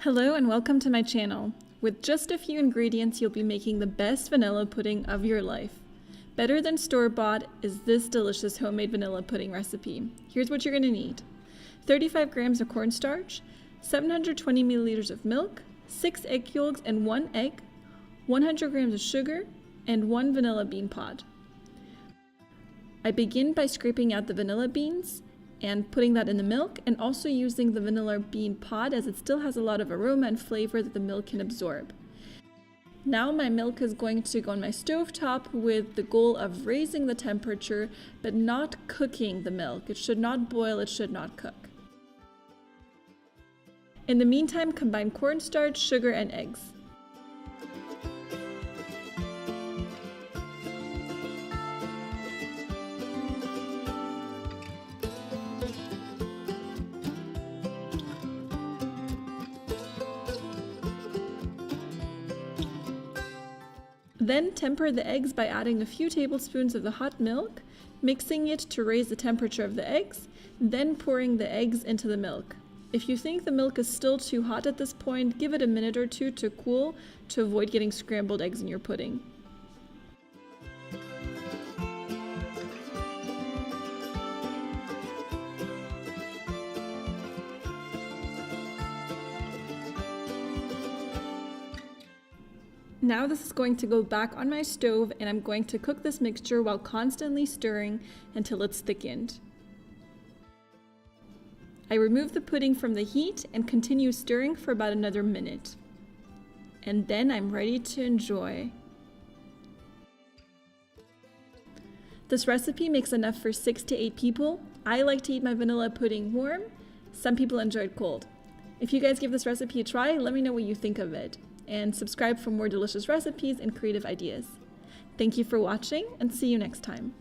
Hello and welcome to my channel. With just a few ingredients, you'll be making the best vanilla pudding of your life. Better than store-bought is this delicious homemade vanilla pudding recipe. Here's what you're going to need. 35 grams of cornstarch, 720 milliliters of milk, 6 egg yolks and 1 egg, 100 grams of sugar, and 1 vanilla bean pod. I begin by scraping out the vanilla beans and putting that in the milk, and also using the vanilla bean pod as it still has a lot of aroma and flavor that the milk can absorb. Now my milk is going to go on my stovetop with the goal of raising the temperature but not cooking the milk. It should not boil, it should not cook. In the meantime, combine cornstarch, sugar, and eggs. Then temper the eggs by adding a few tablespoons of the hot milk, mixing it to raise the temperature of the eggs, then pouring the eggs into the milk. If you think the milk is still too hot at this point, give it a minute or two to cool to avoid getting scrambled eggs in your pudding. Now this is going to go back on my stove, and I'm going to cook this mixture while constantly stirring until it's thickened. I remove the pudding from the heat and continue stirring for about another minute. And then I'm ready to enjoy. This recipe makes enough for 6 to 8 people. I like to eat my vanilla pudding warm. Some people enjoy it cold. If you guys give this recipe a try, let me know what you think of it. And subscribe for more delicious recipes and creative ideas. Thank you for watching, and see you next time.